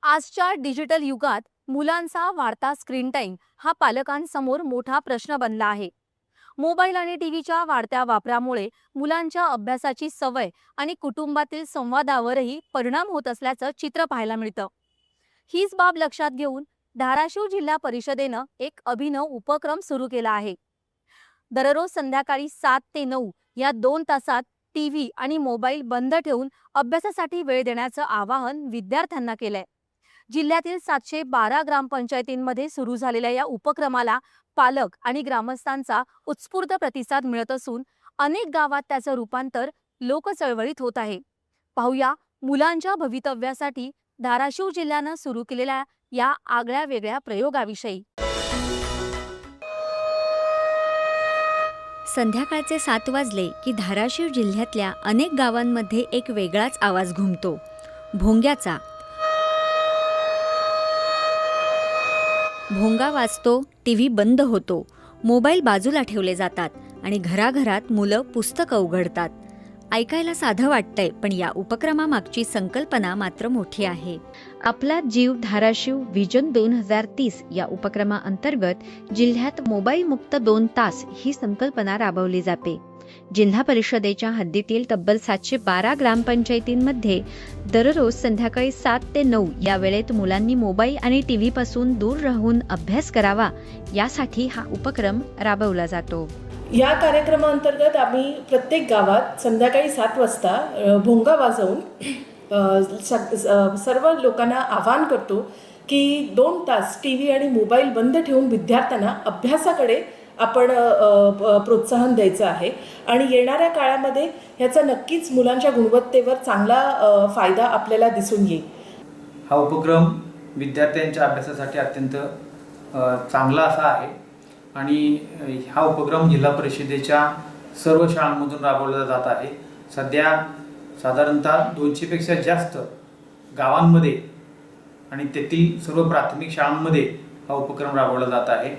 आजच्या डिजिटल युगात मुलांचा वाढता स्क्रीन टाइम हा पालकांसमोर मोठा प्रश्न बनला आहे. मोबाईल आणि टीव्हीच्या वाढत्या वापरामुळे मुलांच्या अभ्यासाची सवय आणि कुटुंबातील संवादावरही परिणाम होत असल्याचं चित्र पाहायला मिळतं. हीच बाब लक्षात घेऊन धाराशिव जिल्हा परिषदेनं एक अभिनव उपक्रम सुरू केला आहे. दररोज संध्याकाळी 7 ते 9 या 2 तासात टीव्ही आणि मोबाईल बंद ठेवून अभ्यासासाठी वेळ देण्याचं आवाहन विद्यार्थ्यांना केलंय. जिल्ह्यातील 712 ग्रामपंचायतींमध्ये सुरू झालेल्या या उपक्रमाला पालक आणि ग्रामस्थांचा उत्स्फूर्त प्रतिसाद मिळत असून अनेक गावात त्याचं रूपांतर लोकचळवळीत होत आहे. पाहूया मुलांच्या भवितव्यासाठी धाराशिव जिल्ह्यानं सुरू केलेल्या या आगळ्या वेगळ्या प्रयोगाविषयी. संध्याकाळचे 7 वाजले की धाराशिव जिल्ह्यातल्या अनेक गावांमध्ये एक वेगळाच आवाज घुमतो, भोंग्याचा. भोंगा वाजतो, टीव्ही बंद होतो, मोबाईल बाजूला ठेवले जातात आणि घराघरात मुलं पुस्तकं उघडतात. ऐकायला साधं वाटतंय, पण या उपक्रमामागची संकल्पना मात्र मोठी आहे. आपला जीव धाराशिव व्हिजन 2030 या उपक्रमाअंतर्गत जिल्ह्यात मोबाईल मुक्त 2 तास ही संकल्पना राबवली जाते. जिल्हा परिषदेच्या हद्दीतील तब्बल 712 ग्रामपंचायतींमध्ये दररोज संध्याकाळी 7 ते 9 या वेळेत मुलांनी मोबाईल आणि टीव्ही पासून दूर राहून अभ्यास करावा, यासाठी हा उपक्रम राबवला जातो. या कार्यक्रमाअंतर्गत आम्ही प्रत्येक गावात संध्याकाळी 7 वाजता भोंगा वाजवून सर्व लोकांना आवाहन करतो की 2 तास टी व्ही आणि मोबाईल बंद ठेवून विद्यार्थ्यांना अभ्यासाकडे आपण प्रोत्साहन द्यायचं आहे आणि येणाऱ्या काळामध्ये ह्याचा नक्कीच मुलांच्या गुणवत्तेवर चांगला फायदा आपल्याला दिसून येईल. हा उपक्रम विद्यार्थ्यांच्या अभ्यासासाठी अत्यंत चांगला असा आहे आणि हा उपक्रम जिल्हा परिषदेच्या सर्व शाळांमधून राबवला जात आहे. सध्या साधारणतः 200पेक्षा जास्त गावांमध्ये आणि तेथील सर्व प्राथमिक शाळांमध्ये हा उपक्रम राबवला जात आहे.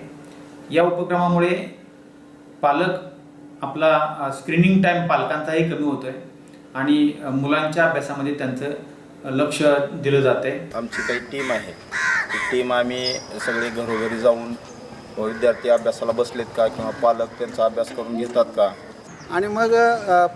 या उपक्रमामुळे पालक आपला स्क्रीनिंग टाईम पालकांचाही कमी होतो आहे आणि मुलांच्या अभ्यासामध्ये त्यांचं लक्ष दिलं जातं आहे. आमची काही टीम आहे, ती टीम आम्ही सगळे घरोघरी जाऊन विद्यार्थी अभ्यासाला बसलेत का किंवा पालक त्यांचा अभ्यास करून घेतात का, आणि मग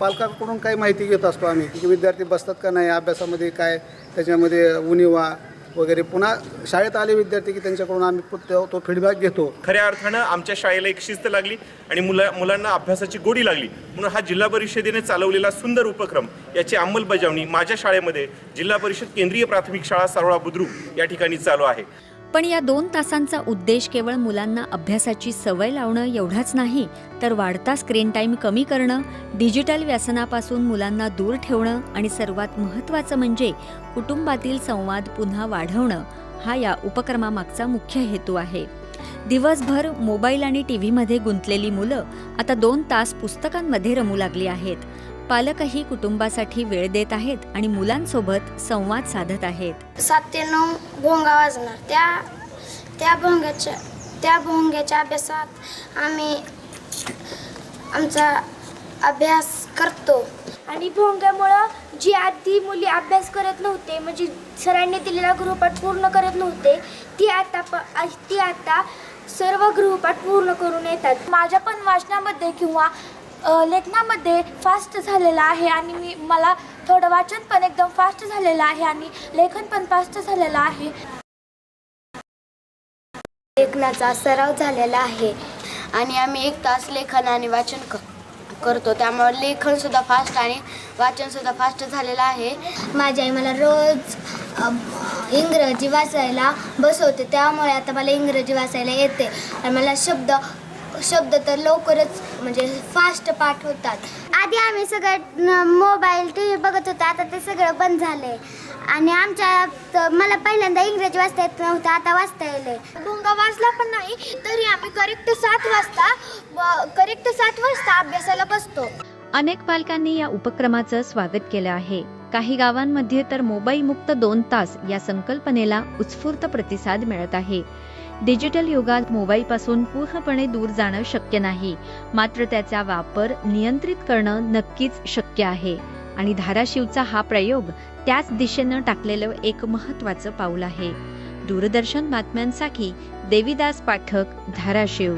पालकांकडून काही माहिती घेत असतो आम्ही की विद्यार्थी बसतात का नाही अभ्यासामध्ये, काय त्याच्यामध्ये उणिवा वगैरे. पुन्हा शाळेत आले विद्यार्थी की त्यांच्याकडून आम्ही तो फीडबॅक घेतो. खऱ्या अर्थानं आमच्या शाळेला एक शिस्त लागली आणि मुलांना अभ्यासाची गोडी लागली, म्हणून हा जिल्हा परिषदेने चालवलेला सुंदर उपक्रम याची अंमलबजावणी माझ्या शाळेमध्ये जिल्हा परिषद केंद्रीय प्राथमिक शाळा सारोळा बुद्रुक या ठिकाणी चालू आहे. पण या 2 तासांचा उद्देश केवळ मुलांना अभ्यासाची सवय लावणं एवढाच नाही, तर वाढता स्क्रीन टाईम कमी करणं, डिजिटल व्यसनापासून मुलांना दूर ठेवणं आणि सर्वात महत्त्वाचं म्हणजे कुटुंबातील संवाद पुन्हा वाढवणं, हा या उपक्रमामागचा मुख्य हेतू आहे. दिवसभर मोबाईल आणि टीव्हीमध्ये गुंतलेली मुलं आता 2 तास पुस्तकांमध्ये रमू लागली आहेत. पालकही कुटुंबासाठी वेळ देत आहेत आणि मुलांसोबत संवाद साधत आहेत. 7 ते 9 भोंगा वाजणार. त्या भोंग्याच्या अभ्यासात आम्ही आमचा अभ्यास करतो. आणि भोंग्यामुळं जी आधी मुली अभ्यास करत नव्हते, म्हणजे सरांनी दिलेला गृहपाठ पूर्ण करत नव्हते, ती आता सर्व गृहपाठ पूर्ण करून येतात. माझ्या पण वाचनामध्ये किंवा लेखनामध्ये फास्ट झालेलं आहे आणि मला थोडं वाचन पण एकदम फास्ट झालेलं आहे आणि लेखन पण फास्ट झालेलं आहे. लेखनाचा सराव झालेला आहे आणि आम्ही 1 तास लेखन आणि वाचन करतो, त्यामुळे लेखनसुद्धा फास्ट आणि वाचनसुद्धा फास्ट झालेलं आहे. माझी आई मला रोज इंग्रजी वाचायला बसवते, त्यामुळे आता मला इंग्रजी वाचायला येते आणि मला शब्द तर लवकरच म्हणजे फास्ट पाठ होतात. आधी आम्ही सगळं मोबाईल टी व्ही बघत होतो, आता ते सगळं बंद झालंय आणि मला पहिल्यांदा इंग्रजी वाचता येत नव्हतं, आता वाचता येईल. भोंगा वाजला पण नाही तरी आम्ही करेक्ट 7 वाजता अभ्यासाला बसतो. अनेक पालकांनी या उपक्रमाचं स्वागत केलं आहे. काही गावांमध्ये तर मोबाईल मुक्त 2 तास या संकल्पनेला उत्स्फूर्त प्रतिसाद मिळत आहे. डिजिटल युगात मोबाईलपासून पूर्णपणे दूर जाणं शक्य नाही, मात्र त्याचा वापर नियंत्रित करणं नक्कीच शक्य आहे. आणि धाराशिवचा हा प्रयोग त्याच दिशेनं टाकलेलं एक महत्त्वाचं पाऊल आहे. दूरदर्शन बातम्यांसाठी देविदास पाठक, धाराशिव.